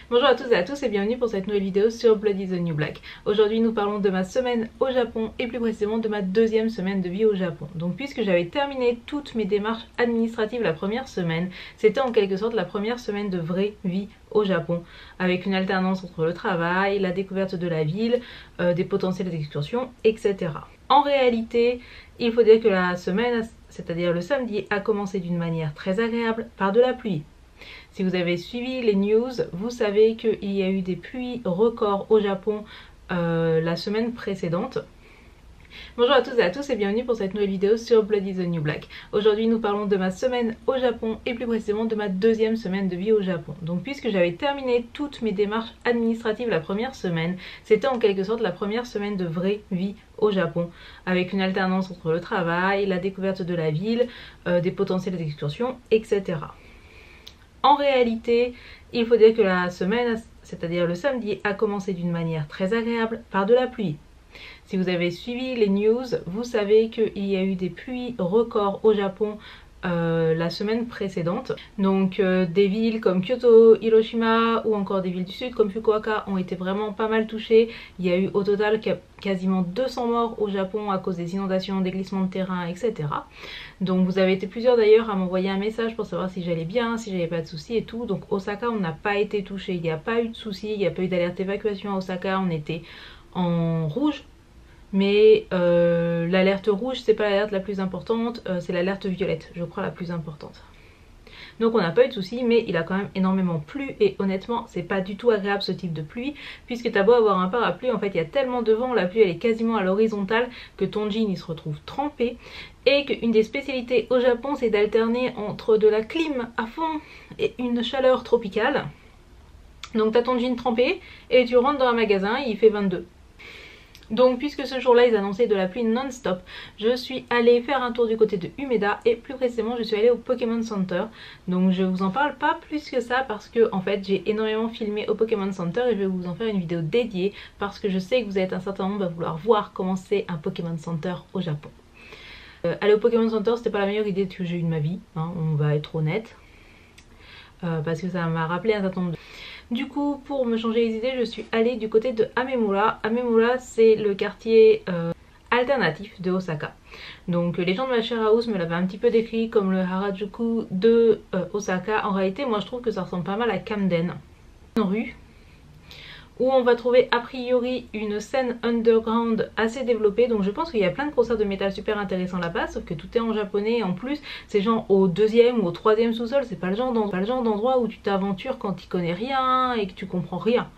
Bonjour à toutes et à tous et bienvenue pour cette nouvelle vidéo sur Blood is the New Black. Aujourd'hui nous parlons de ma semaine au Japon et plus précisément de ma deuxième semaine de vie au Japon. Donc puisque j'avais terminé toutes mes démarches administratives la première semaine, c'était en quelque sorte la première semaine de vraie vie au Japon, avec une alternance entre le travail, la découverte de la ville, des potentielles excursions, etc. En réalité, il faut dire que la semaine, c'est-à-dire le samedi, a commencé d'une manière très agréable par de la pluie. Si vous avez suivi les news, vous savez qu'il y a eu des pluies records au Japon la semaine précédente. Bonjour à toutes et à tous et bienvenue pour cette nouvelle vidéo sur Blood is the New Black. Aujourd'hui nous parlons de ma semaine au Japon et plus précisément de ma deuxième semaine de vie au Japon. Donc puisque j'avais terminé toutes mes démarches administratives la première semaine, c'était en quelque sorte la première semaine de vraie vie au Japon, avec une alternance entre le travail, la découverte de la ville, des potentielles excursions, etc. En réalité, il faut dire que la semaine, c'est-à-dire le samedi, a commencé d'une manière très agréable par de la pluie. Si vous avez suivi les news, vous savez qu'il y a eu des pluies records au Japon la semaine précédente. Donc des villes comme Kyoto, Hiroshima ou encore des villes du sud comme Fukuoka ont été vraiment pas mal touchées. Il y a eu au total quasiment 200 morts au Japon à cause des inondations, des glissements de terrain, etc. Donc vous avez été plusieurs d'ailleurs à m'envoyer un message pour savoir si j'allais bien, si j'avais pas de soucis et tout. Donc Osaka, on n'a pas été touché, il n'y a pas eu de soucis, il n'y a pas eu d'alerte évacuation à Osaka, on était en rouge. Mais l'alerte rouge, c'est pas l'alerte la plus importante, c'est l'alerte violette, je crois la plus importante. Donc on n'a pas eu de soucis, mais il a quand même énormément plu et honnêtement c'est pas du tout agréable ce type de pluie, puisque t'as beau avoir un parapluie, en fait il y a tellement de vent, la pluie elle est quasiment à l'horizontale que ton jean il se retrouve trempé, et qu'une des spécialités au Japon c'est d'alterner entre de la clim à fond et une chaleur tropicale. Donc t'as ton jean trempé et tu rentres dans un magasin et il fait 22. Donc puisque ce jour-là ils annonçaient de la pluie non-stop, je suis allée faire un tour du côté de Umeda et plus précisément je suis allée au Pokémon Center. Donc je vous en parle pas plus que ça parce que en fait j'ai énormément filmé au Pokémon Center et je vais vous en faire une vidéo dédiée parce que je sais que vous êtes un certain nombre à vouloir voir comment c'est un Pokémon Center au Japon. Aller au Pokémon Center c'était pas la meilleure idée que j'ai eue de ma vie, hein, on va être honnête. Parce que ça m'a rappelé un certain nombre de... Du coup, pour me changer les idées, je suis allée du côté de Amemura. Amemura, c'est le quartier alternatif de Osaka. Donc les gens de ma share house me l'avaient un petit peu décrit comme le Harajuku de Osaka. En réalité, moi je trouve que ça ressemble pas mal à Camden. Une rue où on va trouver a priori une scène underground assez développée, donc je pense qu'il y a plein de concerts de métal super intéressants là-bas, sauf que tout est en japonais et en plus c'est genre au deuxième ou au troisième sous-sol, c'est pas le genre d'endroit où tu t'aventures quand tu connais rien et que tu comprends rien.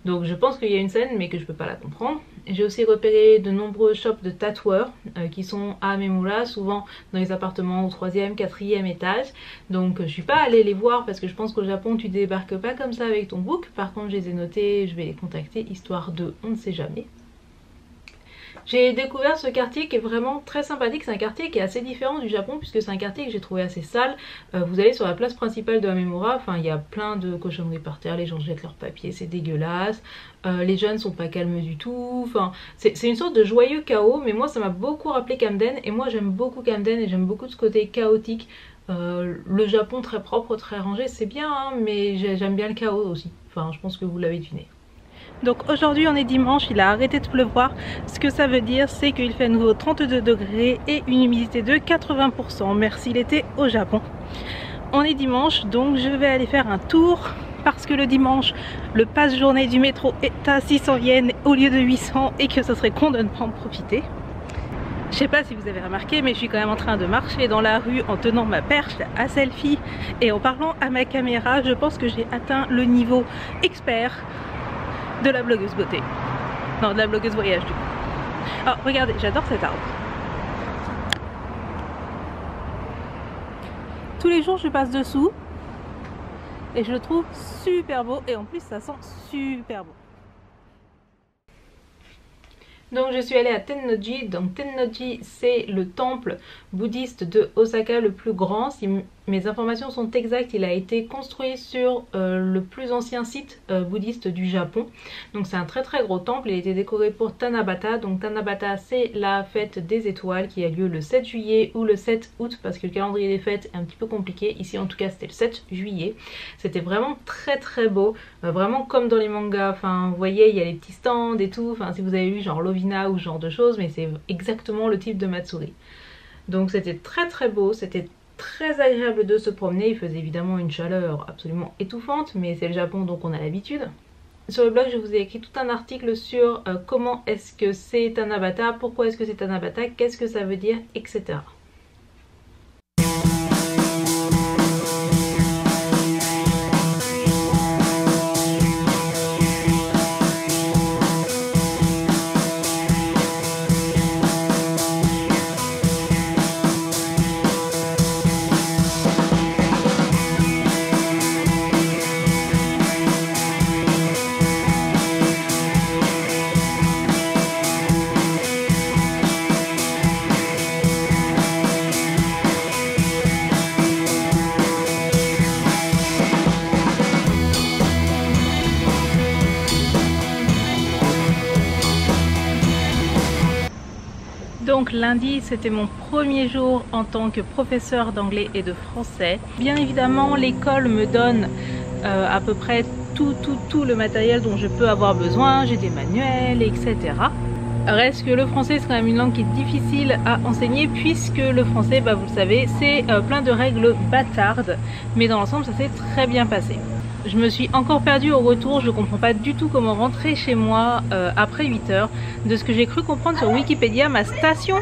Donc je pense qu'il y a une scène mais que je peux pas la comprendre. J'ai aussi repéré de nombreux shops de tatoueurs qui sont à Amemura, souvent dans les appartements au 3e, 4e étage. Donc je suis pas allée les voir parce que je pense qu'au Japon tu débarques pas comme ça avec ton book. Par contre je les ai notés, je vais les contacter histoire de on ne sait jamais. J'ai découvert ce quartier qui est vraiment très sympathique, c'est un quartier qui est assez différent du Japon puisque c'est un quartier que j'ai trouvé assez sale. Vous allez sur la place principale de Amemura, enfin il y a plein de cochonneries par terre, les gens jettent leurs papiers, c'est dégueulasse. Les jeunes sont pas calmes du tout, enfin c'est une sorte de joyeux chaos, mais moi ça m'a beaucoup rappelé Camden et moi j'aime beaucoup Camden et j'aime beaucoup ce côté chaotique. Le Japon très propre, très rangé c'est bien hein, mais j'aime bien le chaos aussi, enfin je pense que vous l'avez deviné. Donc aujourd'hui on est dimanche, il a arrêté de pleuvoir, ce que ça veut dire c'est qu'il fait à nouveau 32 degrés et une humidité de 80%, merci l'été au Japon. On est dimanche donc je vais aller faire un tour parce que le dimanche le passe journée du métro est à 600 yens au lieu de 800 et que ce serait con de ne pas en profiter. Je sais pas si vous avez remarqué mais je suis quand même en train de marcher dans la rue en tenant ma perche à selfie et en parlant à ma caméra. Je pense que j'ai atteint le niveau expert de la blogueuse beauté. Non, de la blogueuse voyage du coup. Oh, regardez, j'adore cet arbre. Tous les jours je passe dessous et je le trouve super beau et en plus ça sent super bon. Donc je suis allée à Tennoji. Donc Tennoji c'est le temple bouddhiste de Osaka le plus grand. mes informations sont exactes, il a été construit sur le plus ancien site bouddhiste du Japon. Donc c'est un très très gros temple, il a été décoré pour Tanabata. Donc Tanabata c'est la fête des étoiles qui a lieu le 7 juillet ou le 7 août parce que le calendrier des fêtes est un petit peu compliqué. Ici en tout cas c'était le 7 juillet. C'était vraiment très très beau, vraiment comme dans les mangas. Enfin vous voyez il y a les petits stands et tout, enfin si vous avez lu genre Lovina ou ce genre de choses, mais c'est exactement le type de Matsuri. Donc c'était très très beau, c'était très agréable de se promener. Il faisait évidemment une chaleur absolument étouffante, mais c'est le Japon donc on a l'habitude. Sur le blog je vous ai écrit tout un article sur comment est-ce que c'est Tanabata, pourquoi est-ce que c'est Tanabata, qu'est-ce que ça veut dire, etc. Donc lundi c'était mon premier jour en tant que professeur d'anglais et de français. Bien évidemment l'école me donne à peu près tout le matériel dont je peux avoir besoin, j'ai des manuels etc. Reste que le français c'est quand même une langue qui est difficile à enseigner puisque le français, bah, vous le savez, c'est plein de règles bâtardes, mais dans l'ensemble ça s'est très bien passé. Je me suis encore perdue au retour, je comprends pas du tout comment rentrer chez moi après 8 h. De ce que j'ai cru comprendre sur Wikipédia, ma station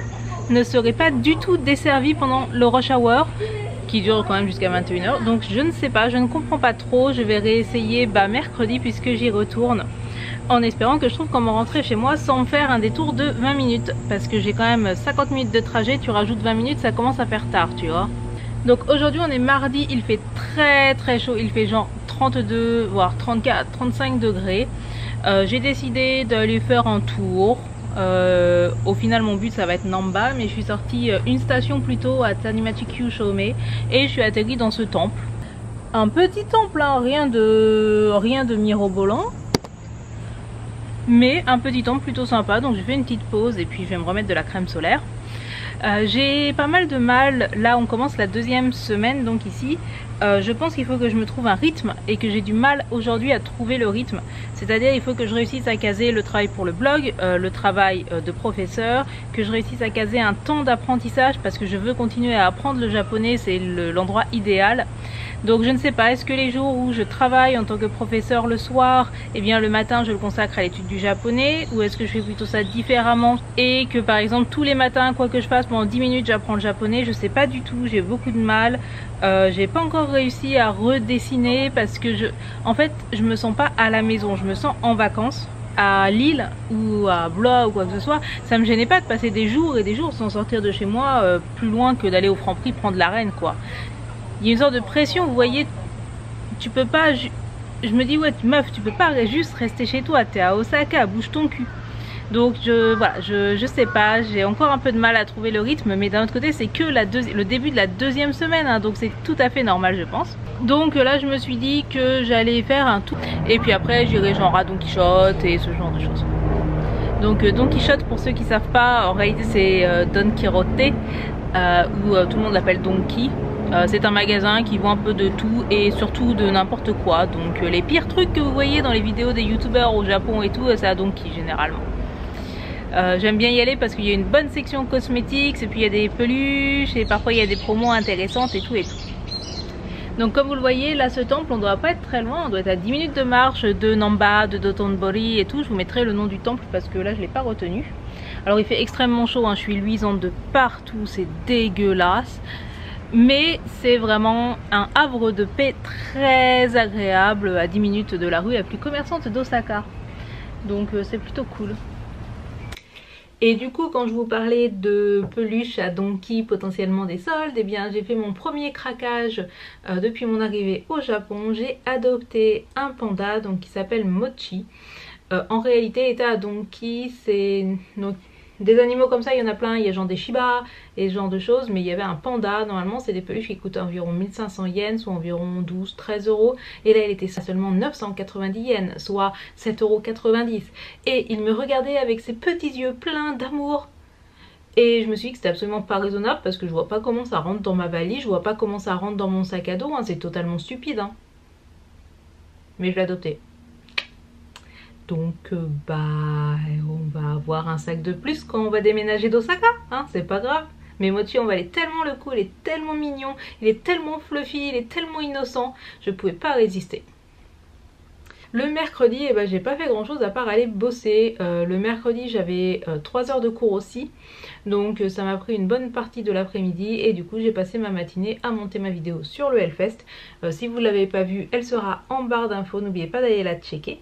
ne serait pas du tout desservie pendant le rush hour qui dure quand même jusqu'à 21 h. Donc je ne sais pas, je ne comprends pas trop, je vais réessayer mercredi puisque j'y retourne, en espérant que je trouve comment rentrer chez moi sans me faire un détour de 20 minutes parce que j'ai quand même 50 minutes de trajet, tu rajoutes 20 minutes, ça commence à faire tard, tu vois. Donc aujourd'hui on est mardi, il fait très très chaud, il fait genre 32 voire 34, 35 degrés. J'ai décidé d'aller faire un tour. Au final mon but ça va être Namba, mais je suis sortie une station plus tôt à Tanimachi-kyu Shome et je suis atterrie dans ce temple. Un petit temple, hein, rien de mirobolant, mais un petit temple plutôt sympa. Donc j'ai fait une petite pause et puis je vais me remettre de la crème solaire. J'ai pas mal de mal, là on commence la deuxième semaine donc ici, je pense qu'il faut que je me trouve un rythme et que j'ai du mal aujourd'hui à trouver le rythme, c'est-à-dire il faut que je réussisse à caser le travail pour le blog, le travail de professeur, que je réussisse à caser un temps d'apprentissage parce que je veux continuer à apprendre le japonais, c'est l'endroit idéal. Donc je ne sais pas, est-ce que les jours où je travaille en tant que professeur le soir, eh bien le matin je le consacre à l'étude du japonais, ou est-ce que je fais plutôt ça différemment et que par exemple tous les matins quoi que je fasse pendant 10 minutes j'apprends le japonais, je sais pas du tout, j'ai beaucoup de mal. J'ai pas encore réussi à redessiner parce que en fait je me sens pas à la maison, je me sens en vacances à Lille ou à Blois ou quoi que ce soit. Ça me gênait pas de passer des jours et des jours sans sortir de chez moi plus loin que d'aller au Franprix prendre la reine quoi. Il y a une sorte de pression, vous voyez, tu peux pas, je me dis ouais meuf tu peux pas juste rester chez toi, t'es à Osaka, bouge ton cul. Donc voilà, je sais pas, j'ai encore un peu de mal à trouver le rythme, mais d'un autre côté c'est que le début de la deuxième semaine, hein, donc c'est tout à fait normal je pense. Donc là je me suis dit que j'allais faire un tour et puis après j'irai genre à Don Quichotte et ce genre de choses. Donc Don Quichotte, pour ceux qui savent pas, en réalité c'est Don Quirote, ou tout le monde l'appelle Donkey. C'est un magasin qui vend un peu de tout et surtout de n'importe quoi. Donc les pires trucs que vous voyez dans les vidéos des youtubeurs au Japon et tout, c'est à Donkey généralement. J'aime bien y aller parce qu'il y a une bonne section cosmétiques et puis il y a des peluches et parfois il y a des promos intéressantes et tout et tout. Donc comme vous le voyez, là ce temple on doit pas être très loin, on doit être à 10 minutes de marche de Namba, de Dotonbori et tout. Je vous mettrai le nom du temple parce que là je l'ai pas retenu. Alors il fait extrêmement chaud, hein, je suis luisante de partout, c'est dégueulasse. Mais c'est vraiment un havre de paix très agréable à 10 minutes de la rue la plus commerçante d'Osaka. Donc c'est plutôt cool. Et du coup quand je vous parlais de peluches à Donkey, potentiellement des soldes, eh bien j'ai fait mon premier craquage depuis mon arrivée au Japon. J'ai adopté un panda donc qui s'appelle Mochi. En réalité l'état à Donkey c'est Des animaux comme ça, il y en a plein, il y a genre des Shiba et ce genre de choses, mais il y avait un panda, normalement c'est des peluches qui coûtent environ 1500 yens, soit environ 12-13 euros, et là il était seulement 990 yens, soit 7,90 €. Et il me regardait avec ses petits yeux pleins d'amour. Et je me suis dit que c'était absolument pas raisonnable parce que je vois pas comment ça rentre dans ma valise, je vois pas comment ça rentre dans mon sac à dos, hein, c'est totalement stupide. Hein. Mais je l'ai adopté. Donc bah on va avoir un sac de plus quand on va déménager d'Osaka, hein, c'est pas grave. Mais Mochi on valait tellement le coup, il est tellement mignon, il est tellement fluffy, il est tellement innocent, je pouvais pas résister. Le mercredi, eh ben, j'ai pas fait grand chose à part aller bosser. Le mercredi j'avais 3 heures de cours aussi, donc ça m'a pris une bonne partie de l'après-midi et du coup j'ai passé ma matinée à monter ma vidéo sur le Hellfest. Si vous ne l'avez pas vue, elle sera en barre d'infos, n'oubliez pas d'aller la checker.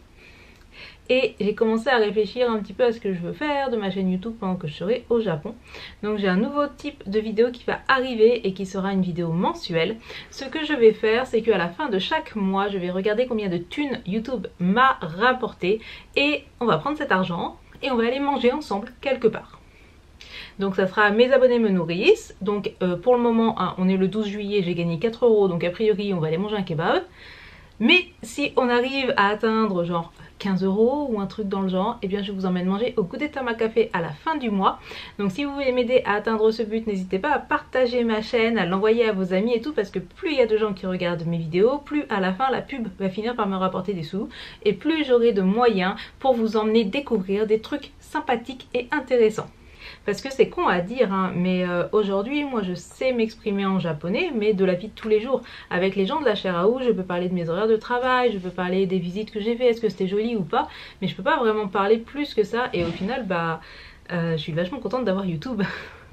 Et j'ai commencé à réfléchir un petit peu à ce que je veux faire de ma chaîne YouTube pendant que je serai au Japon. Donc j'ai un nouveau type de vidéo qui va arriver et qui sera une vidéo mensuelle. Ce que je vais faire, c'est qu'à la fin de chaque mois, je vais regarder combien de thunes YouTube m'a rapporté. Et on va prendre cet argent et on va aller manger ensemble quelque part. Donc ça sera mes abonnés me nourrissent. Donc pour le moment, hein, on est le 12 juillet, j'ai gagné 4 €. Donc a priori, on va aller manger un kebab. Mais si on arrive à atteindre genre 15 € ou un truc dans le genre, et bien je vous emmène manger au Goûter Tama Café à la fin du mois. Donc si vous voulez m'aider à atteindre ce but, n'hésitez pas à partager ma chaîne, à l'envoyer à vos amis et tout, parce que plus il y a de gens qui regardent mes vidéos, plus à la fin la pub va finir par me rapporter des sous, et plus j'aurai de moyens pour vous emmener découvrir des trucs sympathiques et intéressants. Parce que c'est con à dire, hein, mais aujourd'hui, moi je sais m'exprimer en japonais, mais de la vie de tous les jours. Avec les gens de la chaire à je peux parler de mes horaires de travail, je peux parler des visites que j'ai fait, est-ce que c'était joli ou pas, mais je peux pas vraiment parler plus que ça, et au final, bah, je suis vachement contente d'avoir YouTube.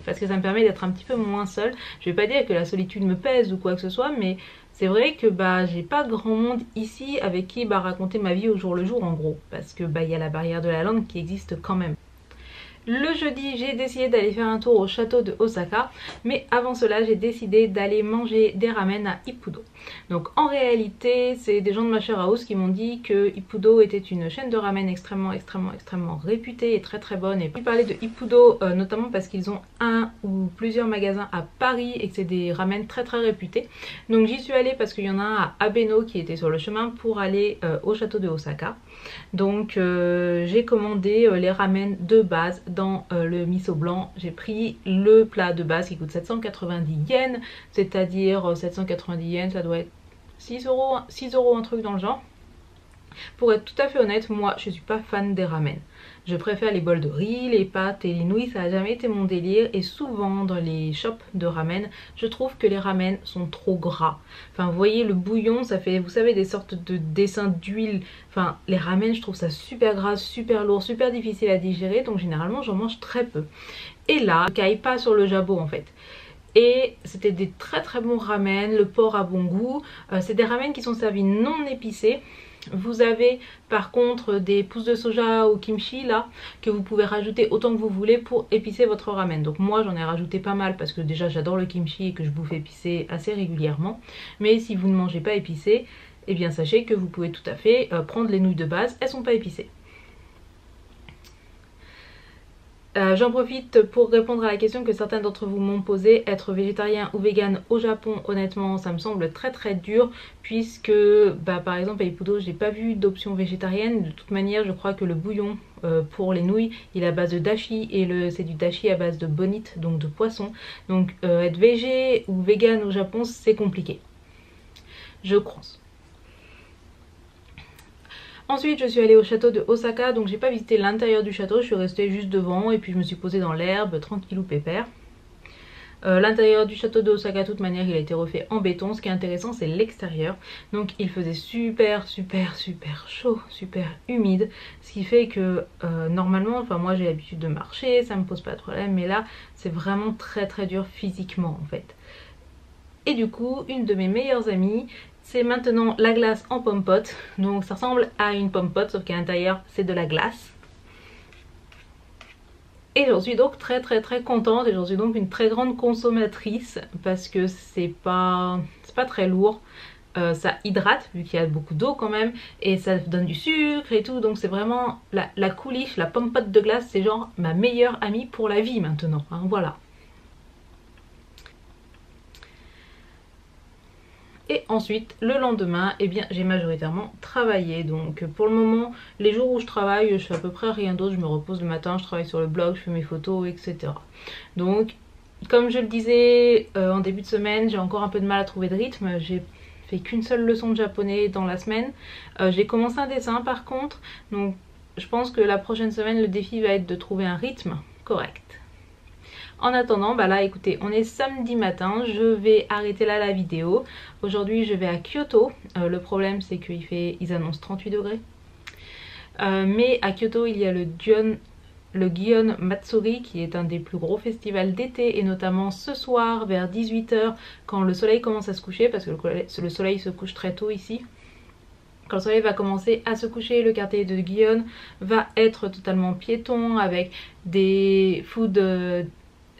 Parce que ça me permet d'être un petit peu moins seule. Je vais pas dire que la solitude me pèse ou quoi que ce soit, mais c'est vrai que bah j'ai pas grand monde ici avec qui bah raconter ma vie au jour le jour en gros. Parce que bah il y a la barrière de la langue qui existe quand même. Le jeudi, j'ai décidé d'aller faire un tour au château de Osaka, mais avant cela, j'ai décidé d'aller manger des ramen à Ippudo. Donc en réalité, c'est des gens de ma share house qui m'ont dit que Ippudo était une chaîne de ramen extrêmement réputée et très bonne. Et puis parler de Ippudo, notamment parce qu'ils ont un ou plusieurs magasins à Paris et que c'est des ramen très réputés. Donc j'y suis allée parce qu'il y en a un à Abeno qui était sur le chemin pour aller au château de Osaka. Donc j'ai commandé les ramen de base dans le miso blanc. J'ai pris le plat de base qui coûte 790 yens, c'est-à-dire 790 yens, ça doit être 6 €, un truc dans le genre. Pour être tout à fait honnête, moi je suis pas fan des ramen. Je préfère les bols de riz, les pâtes et les nouilles, ça a jamais été mon délire. Et souvent dans les shops de ramen, je trouve que les ramen sont trop gras. Enfin vous voyez le bouillon, ça fait, vous savez, des sortes de dessins d'huile. Enfin les ramen, je trouve ça super gras, super lourd, super difficile à digérer. Donc généralement j'en mange très peu. Et là, je caille pas sur le jabot en fait. Et c'était des très bons ramen, le porc a bon goût. C'est des ramen qui sont servis non épicés. Vous avez par contre des pousses de soja ou kimchi là que vous pouvez rajouter autant que vous voulez pour épicer votre ramen. Donc moi j'en ai rajouté pas mal parce que déjà j'adore le kimchi et que je bouffe épicé assez régulièrement. Mais si vous ne mangez pas épicé, eh bien sachez que vous pouvez tout à fait prendre les nouilles de base, elles sont pas épicées. J'en profite pour répondre à la question que certains d'entre vous m'ont posée. Être végétarien ou vegan au Japon, honnêtement ça me semble très dur, puisque bah, par exemple à Ippudo j'ai pas vu d'option végétarienne. De toute manière je crois que le bouillon pour les nouilles il est à base de dashi, et c'est du dashi à base de bonite, donc de poisson. Donc être végé ou vegan au Japon c'est compliqué, je crois. Ensuite je suis allée au château de Osaka, donc j'ai pas visité l'intérieur du château, je suis restée juste devant et puis je me suis posée dans l'herbe, tranquillou pépère. L'intérieur du château de Osaka, de toute manière il a été refait en béton. Ce qui est intéressant c'est l'extérieur, donc il faisait super chaud, super humide, ce qui fait que normalement, enfin moi j'ai l'habitude de marcher, ça me pose pas de problème, mais là c'est vraiment très dur physiquement en fait. Et du coup une de mes meilleures amies, c'est maintenant la glace en pomme-pote. Donc ça ressemble à une pomme-pote sauf qu'à l'intérieur c'est de la glace. Et j'en suis donc très contente, et j'en suis donc une très grande consommatrice parce que c'est pas très lourd. ça hydrate vu qu'il y a beaucoup d'eau quand même, et ça donne du sucre et tout, donc c'est vraiment la couliche, la pompote de glace, c'est genre ma meilleure amie pour la vie maintenant, hein, voilà. Et ensuite, le lendemain, eh bien, j'ai majoritairement travaillé. Donc pour le moment, les jours où je travaille, je fais à peu près rien d'autre. Je me repose le matin, je travaille sur le blog, je fais mes photos, etc. Donc, comme je le disais en début de semaine, j'ai encore un peu de mal à trouver de rythme. J'ai fait qu'une seule leçon de japonais dans la semaine. J'ai commencé un dessin par contre. Donc je pense que la prochaine semaine, le défi va être de trouver un rythme correct. En attendant, bah là écoutez, on est samedi matin, je vais arrêter là la vidéo. Aujourd'hui je vais à Kyoto, le problème c'est qu'ils annoncent 38 degrés. Mais à Kyoto il y a le Gion Matsuri qui est un des plus gros festivals d'été, et notamment ce soir vers 18 h quand le soleil commence à se coucher, parce que le soleil se couche très tôt ici. Quand le soleil va commencer à se coucher, le quartier de Gion va être totalement piéton avec des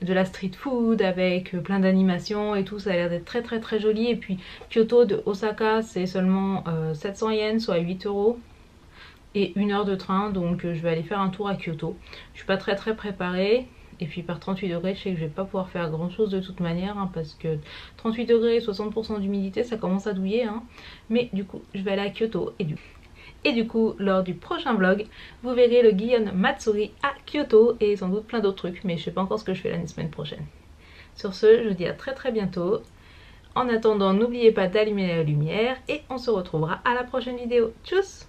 de la street food avec plein d'animations et tout, ça a l'air d'être très très très joli. Et puis Kyoto de Osaka c'est seulement 700 yens, soit 8 € et 1 heure de train, donc je vais aller faire un tour à Kyoto. Je suis pas très très préparée, et puis par 38 degrés je sais que je vais pas pouvoir faire grand chose de toute manière, hein, parce que 38 degrés et 60% d'humidité ça commence à douiller, hein. Mais du coup je vais aller à Kyoto, et du coup, lors du prochain vlog, vous verrez le Gion Matsuri à Kyoto et sans doute plein d'autres trucs, mais je sais pas encore ce que je fais la semaine prochaine. Sur ce, je vous dis à très très bientôt. En attendant, n'oubliez pas d'allumer la lumière et on se retrouvera à la prochaine vidéo. Tchuss!